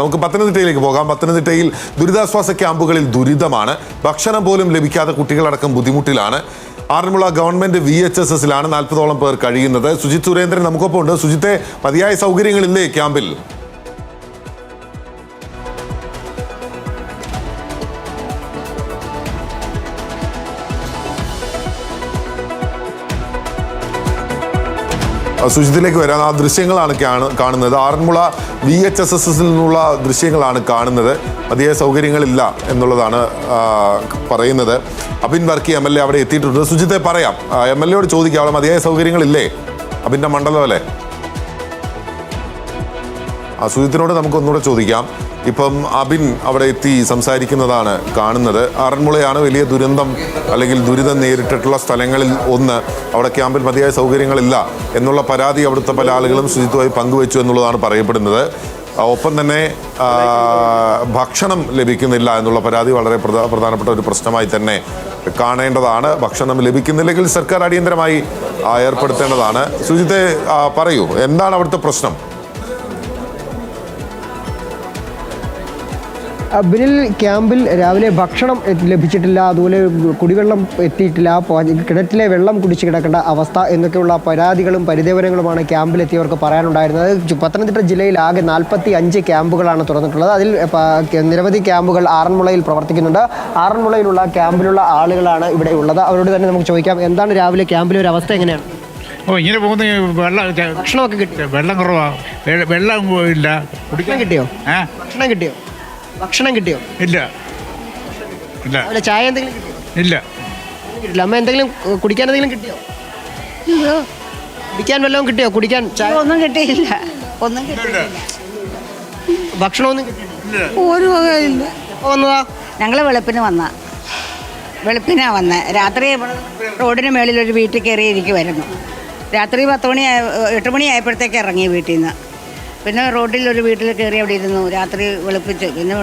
നമുക്ക് പത്തനംതിട്ടയിലേക്ക് പോകാം. പത്തനംതിട്ടയിൽ ദുരിതാശ്വാസ ക്യാമ്പുകളിൽ ദുരിതമാണ്. ഭക്ഷണം പോലും ലഭിക്കാതെ കുട്ടികളടക്കം ബുദ്ധിമുട്ടിലാണ്. ആറന്മുള ഗവൺമെന്റ് VHSSലാണ് 40ഓളം പേർ കഴിയുന്നത്. സുജിത് സുരേന്ദ്രൻ നമുക്കൊപ്പം ഉണ്ട്. സുജിത്തെ, മതിയായ സൗകര്യങ്ങളില്ലേ ക്യാമ്പിൽ? സുജിത്തിലേക്ക് വരാൻ ആ ദൃശ്യങ്ങളാണ് കാണുന്നത്. ആറന്മുള VHSSൽ നിന്നുള്ള ദൃശ്യങ്ങളാണ് കാണുന്നത്. മതിയായ സൗകര്യങ്ങളില്ല എന്നുള്ളതാണ് പറയുന്നത്. അബിൻ വർക്കി MLA അവിടെ എത്തിയിട്ടുണ്ട്. സുജിത്തെ പറയാം, MLAയോട് ചോദിക്കാം, അവിടെ മതിയായ സൗകര്യങ്ങളില്ലേ? അബിൻ്റെ മണ്ഡലം അല്ലേ? സുജിത്തിനോട് നമുക്ക് ഒന്നുകൂടെ ചോദിക്കാം. ഇപ്പം അബിൻ അവിടെ എത്തി സംസാരിക്കുന്നതാണ് കാണുന്നത്. ആറന്മുളയാണ് വലിയ ദുരന്തം അല്ലെങ്കിൽ ദുരിതം നേരിട്ടിട്ടുള്ള സ്ഥലങ്ങളിൽ ഒന്ന്. അവിടെ ക്യാമ്പിൽ മതിയായ സൗകര്യങ്ങളില്ല എന്നുള്ള പരാതി അവിടുത്തെ പല ആളുകളും ശുചിത്വമായി പങ്കുവച്ചു എന്നുള്ളതാണ് പറയപ്പെടുന്നത്. ഒപ്പം തന്നെ ഭക്ഷണം ലഭിക്കുന്നില്ല എന്നുള്ള പരാതി വളരെ പ്രധാനപ്പെട്ട ഒരു പ്രശ്നമായി തന്നെ കാണേണ്ടതാണ്. ഭക്ഷണം ലഭിക്കുന്നില്ലെങ്കിൽ സർക്കാർ അടിയന്തരമായി ഏർപ്പെടുത്തേണ്ടതാണ്. സുജിത്തെ, പറയൂ, എന്താണ് അവിടുത്തെ പ്രശ്നം? ബിനിൽ, ക്യാമ്പിൽ രാവിലെ ഭക്ഷണം ലഭിച്ചിട്ടില്ല, അതുപോലെ കുടിവെള്ളം എത്തിയിട്ടില്ല, കിണറ്റിലെ വെള്ളം കുടിച്ച് കിടക്കേണ്ട അവസ്ഥ എന്നൊക്കെയുള്ള പരാതികളും പരിദേവനങ്ങളുമാണ് ക്യാമ്പിലെത്തിയവർക്ക് പറയാനുണ്ടായിരുന്നത്. പത്തനംതിട്ട ജില്ലയിൽ ആകെ 45 ക്യാമ്പുകളാണ് തുറന്നിട്ടുള്ളത്. അതിൽ നിരവധി ക്യാമ്പുകൾ ആറന്മുളയിൽ പ്രവർത്തിക്കുന്നുണ്ട്. ആറന്മുളയിലുള്ള ക്യാമ്പിലുള്ള ആളുകളാണ് ഇവിടെ ഉള്ളത്. അവരോട് തന്നെ നമുക്ക് ചോദിക്കാം, എന്താണ് രാവിലെ ക്യാമ്പിലെ ഒരു അവസ്ഥ എങ്ങനെയാണ്? ഇങ്ങനെ പോകുന്ന ഭക്ഷണമൊക്കെ കിട്ടിയോ? വെള്ളം കുറവാണ്, വെള്ളം ഇല്ല. കുടിക്കാൻ കിട്ടിയോ? ഭക്ഷണം കിട്ടിയോ? ഭക്ഷണം കിട്ടിയോ? ഇല്ല ഇല്ല. അല്ല, ചായ എന്തെങ്കിലും കിട്ടിയോ? ഇല്ല. കിട്ടില്ല. അമ്മ എന്തെങ്കിലും കുടിക്കാൻ എന്തെങ്കിലും കിട്ടിയോ? കുടിക്കാൻ വല്ലതും കിട്ടിയോ? കുടിക്കാൻ ചായ ഒന്നും കിട്ടിയില്ല. ഒന്നും കിട്ടിയില്ല. ഭക്ഷണമൊന്നും കിട്ടിയില്ല. ഒരു വകയില്ല. എപ്പോൾ വന്നതാ? ഞങ്ങൾ വെളുപ്പിനാ വന്നത്. രാത്രി റോഡിന് മേളിൽ ഒരു വീട്ടിൽ കയറിയിരിക്കുമായിരുന്നു. രാത്രി 8 മണി ആയപ്പോഴത്തേക്ക് ഇറങ്ങി വീട്ടിൽ നിന്ന്. പിന്നെ റോഡിൽ ഒരു വീട്ടിൽ കയറി അവിടെ ഇരുന്നു. രാത്രി വെളുപ്പിച്ച് പിന്നെ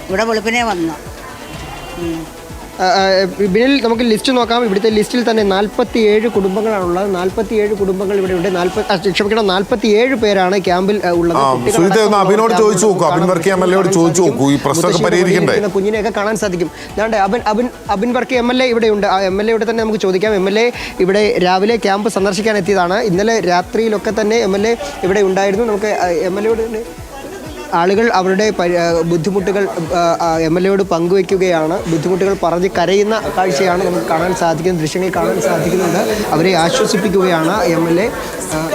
ഇവിടെ വെളുപ്പിനെ വന്നു. ബിനിൽ, നമുക്ക് ലിസ്റ്റ് നോക്കാം. ഇവിടുത്തെ ലിസ്റ്റിൽ തന്നെ 47 കുടുംബങ്ങളാണുള്ളത്. 47 കുടുംബങ്ങൾ ഇവിടെ ഉണ്ട്. 47 പേരാണ് ക്യാമ്പിൽ ഉള്ളത്. അബിനോട് ചോദിച്ചു നോക്കൂ, അബിൻ വർക്കി MLAയോട് ചോദിച്ചു നോക്കൂ, ഈ പ്രശ്നമൊക്കെ പരിഹരിക്കണ്ടേ? കുഞ്ഞിനെയൊക്കെ കാണാൻ സാധിക്കും. അതാണ്ട് അബിൻ വർക്കി MLA ഇവിടെ ഉണ്ട്. MLAയോട് തന്നെ നമുക്ക് ചോദിക്കാം. MLA ഇവിടെ രാവിലെ ക്യാമ്പ് സന്ദർശിക്കാൻ എത്തിയതാണ്. ഇന്നലെ രാത്രിയിലൊക്കെ തന്നെ MLA ഇവിടെ ഉണ്ടായിരുന്നു. നമുക്ക് MLAയോട് തന്നെ ആളുകൾ അവരുടെ ബുദ്ധിമുട്ടുകൾ MLAയോട് പങ്കുവയ്ക്കുകയാണ്. ബുദ്ധിമുട്ടുകൾ പറഞ്ഞ് കരയുന്ന കാഴ്ചയാണ് നമുക്ക് കാണാൻ സാധിക്കുന്നത്, ദൃശ്യങ്ങൾ കാണാൻ സാധിക്കുന്നുണ്ട്. അവരെ ആശ്വസിപ്പിക്കുകയാണ് MLA.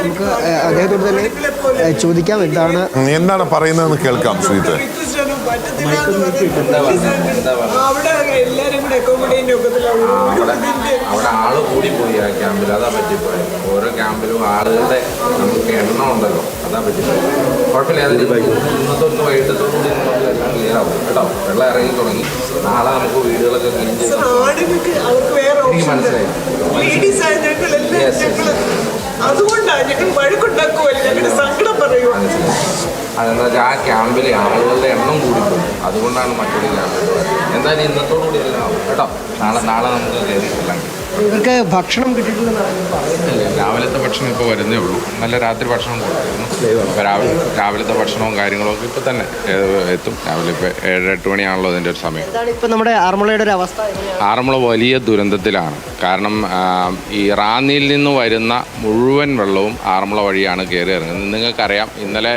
നമുക്ക് അദ്ദേഹത്തോട് തന്നെ ചോദിക്കാം, എന്താണ് പറയുന്നതെന്ന് കേൾക്കാം. സുജിത്ത്, അവിടെ ആള് കൂടിപ്പോയി ആ ക്യാമ്പിൽ, അതാ പറ്റിപ്പോയി. ഓരോ ക്യാമ്പിലും ആളുകളുടെ നമുക്ക് എണ്ണം ഉണ്ടല്ലോ, അതാ പറ്റിപ്പോയി. കുഴപ്പമില്ല, അതിന് ഇന്നത്തെ വൈകിട്ടത്തോടുകൂടി നമ്മളെല്ലാം ക്ലിയർ ആവും കേട്ടോ. വെള്ളം ഇറങ്ങി തുടങ്ങി. നാളെ നമുക്ക് വീടുകളൊക്കെ ക്ലീൻ ചെയ്ത് എനിക്ക് മനസ്സിലായി. അതുകൊണ്ടാണ് ഞങ്ങൾ വഴക്കുണ്ടാക്കുമല്ലോ, ഞങ്ങളുടെ സങ്കടം പറയുമോ. അതെന്താ വെച്ചാൽ ആ ക്യാമ്പിലെ ആളുകളുടെ എണ്ണം കൂടിപ്പോയി. അതുകൊണ്ടാണ് മറ്റൊരു ക്യാമ്പിൽ എന്തായാലും ഇന്നത്തോടുകൂടി എല്ലാം ആവും കേട്ടോ. നാളെ നമുക്ക് കയറിയിട്ടില്ലെങ്കിൽ ഇവർക്ക് ഭക്ഷണം കിട്ടിയിട്ടുണ്ടെന്നാണ്. രാവിലത്തെ ഭക്ഷണം ഇപ്പോൾ വരുന്നേ ഉള്ളൂ. നല്ല രാത്രി ഭക്ഷണം കൊടുത്തിരുന്നു. ഇപ്പോൾ രാവിലത്തെ ഭക്ഷണവും കാര്യങ്ങളും ഒക്കെ ഇപ്പോൾ തന്നെ എത്തും. രാവിലെ ഇപ്പോൾ 7-8 മണിയാണല്ലോ അതിൻ്റെ ഒരു സമയം. ഇപ്പോൾ നമ്മുടെ ആറന്മുളയുടെ ഒരു അവസ്ഥ, ആറന്മുള വലിയ ദുരന്തത്തിലാണ്. കാരണം ഈ റാന്നിയിൽ നിന്ന് വരുന്ന മുഴുവൻ വെള്ളവും ആറന്മുള വഴിയാണ് കയറി ഇറങ്ങുന്നത്. നിങ്ങൾക്കറിയാം, ഇന്നലെ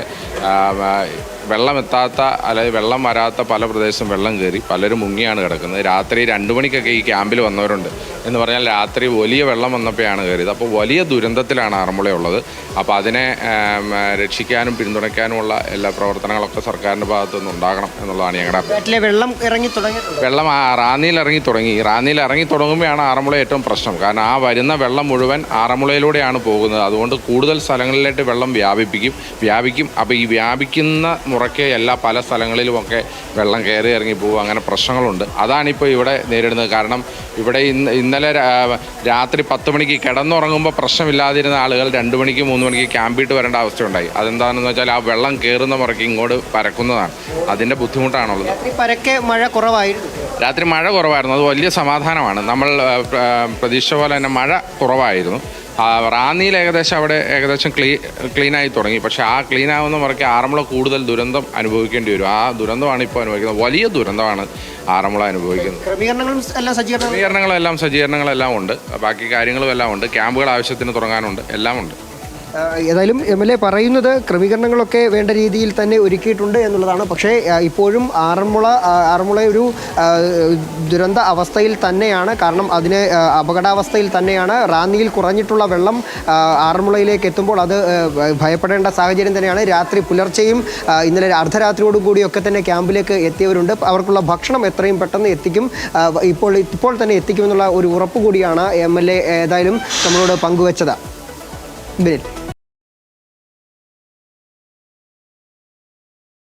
വെള്ളം എത്താത്ത അല്ലെങ്കിൽ വെള്ളം വരാത്ത പല പ്രദേശത്തും വെള്ളം കയറി പലരും മുങ്ങിയാണ് കിടക്കുന്നത്. രാത്രി 2 മണിക്കൊക്കെ ഈ ക്യാമ്പിൽ വന്നവരുണ്ട്. എന്ന് പറഞ്ഞാൽ രാത്രി വലിയ വെള്ളം വന്നപ്പോഴാണ് കയറിയത്. അപ്പോൾ വലിയ ദുരന്തത്തിലാണ് ആറന്മുളയുള്ളത്. അപ്പോൾ അതിനെ രക്ഷിക്കാനും പിന്തുണയ്ക്കാനുമുള്ള എല്ലാ പ്രവർത്തനങ്ങളൊക്കെ സർക്കാരിൻ്റെ ഭാഗത്തുനിന്ന് ഉണ്ടാകണം എന്നുള്ളതാണ് ഞങ്ങളുടെ വെള്ളം റാന്നിയിൽ ഇറങ്ങി തുടങ്ങുമ്പോഴാണ് ആറന്മുള ഏറ്റവും പ്രശ്നം. കാരണം ആ വരുന്ന വെള്ളം മുഴുവൻ ആറന്മുളയിലൂടെയാണ് പോകുന്നത്. അതുകൊണ്ട് കൂടുതൽ സ്ഥലങ്ങളിലേക്ക് വെള്ളം വ്യാപിക്കും. അപ്പോൾ ഈ വ്യാപിക്കുന്ന മുറയ്ക്ക് പല സ്ഥലങ്ങളിലുമൊക്കെ വെള്ളം കയറി ഇറങ്ങി പോകും. അങ്ങനെ പ്രശ്നങ്ങളുണ്ട്. അതാണിപ്പോൾ ഇവിടെ നേരിടുന്നത്. കാരണം ഇവിടെ ഇന്നലെ രാത്രി 10 മണിക്ക് കിടന്നുറങ്ങുമ്പോൾ പ്രശ്നമില്ലാതിരുന്ന ആളുകൾ 2 മണിക്ക് 3 മണിക്ക് ക്യാമ്പിട്ട് വരേണ്ട അവസ്ഥയുണ്ടായി. അതെന്താണെന്ന് വെച്ചാൽ ആ വെള്ളം കയറുന്ന മുറയ്ക്ക് ഇങ്ങോട്ട് പരക്കുന്നതാണ്. അതിൻ്റെ ബുദ്ധിമുട്ടാണുള്ളത്. രാത്രി മഴ കുറവായിരുന്നു. അത് വലിയ സമാധാനമാണ്. നമ്മൾ പ്രതീക്ഷ പോലെ തന്നെ മഴ കുറവായിരുന്നു. റാന്നിയിൽ ഏകദേശം ക്ലീനായി തുടങ്ങി. പക്ഷേ ആ ക്ലീൻ ആവുന്ന മുറയ്ക്ക് ആറന്മുള കൂടുതൽ ദുരന്തം അനുഭവിക്കേണ്ടി വരും. ആ ദുരന്തമാണ് ഇപ്പോൾ അനുഭവിക്കുന്നത്. വലിയ ദുരന്തമാണ് ആറന്മുള അനുഭവിക്കുന്നത്. സജ്ജീകരണങ്ങളെല്ലാം ഉണ്ട്. ബാക്കി കാര്യങ്ങളും എല്ലാം ഉണ്ട്. ക്യാമ്പുകൾ ആവശ്യത്തിന് തുടങ്ങാനുണ്ട്. എല്ലാം ഉണ്ട്. ഏതായാലും MLA പറയുന്നത് ക്രമീകരണങ്ങളൊക്കെ വേണ്ട രീതിയിൽ തന്നെ ഒരുക്കിയിട്ടുണ്ട് എന്നുള്ളതാണ്. പക്ഷേ ഇപ്പോഴും ആറന്മുള ഒരു ദുരന്ത അവസ്ഥയിൽ തന്നെയാണ്. കാരണം അതിന് അപകടാവസ്ഥയിൽ തന്നെയാണ്. റാന്നിയിൽ കുറഞ്ഞിട്ടുള്ള വെള്ളം ആറന്മുളയിലേക്ക് എത്തുമ്പോൾ അത് ഭയപ്പെടേണ്ട സാഹചര്യം തന്നെയാണ്. രാത്രി പുലർച്ചെയും ഇന്നലെ അർദ്ധരാത്രിയോടുകൂടിയൊക്കെ തന്നെ ക്യാമ്പിലേക്ക് എത്തിയവരുണ്ട്. അവർക്കുള്ള ഭക്ഷണം എത്രയും പെട്ടെന്ന് എത്തിക്കും, ഇപ്പോൾ തന്നെ എത്തിക്കുമെന്നുള്ള ഒരു ഉറപ്പ് കൂടിയാണ് MLA ഏതായാലും നമ്മളോട് പങ്കുവച്ചത്. ബിനിൽ.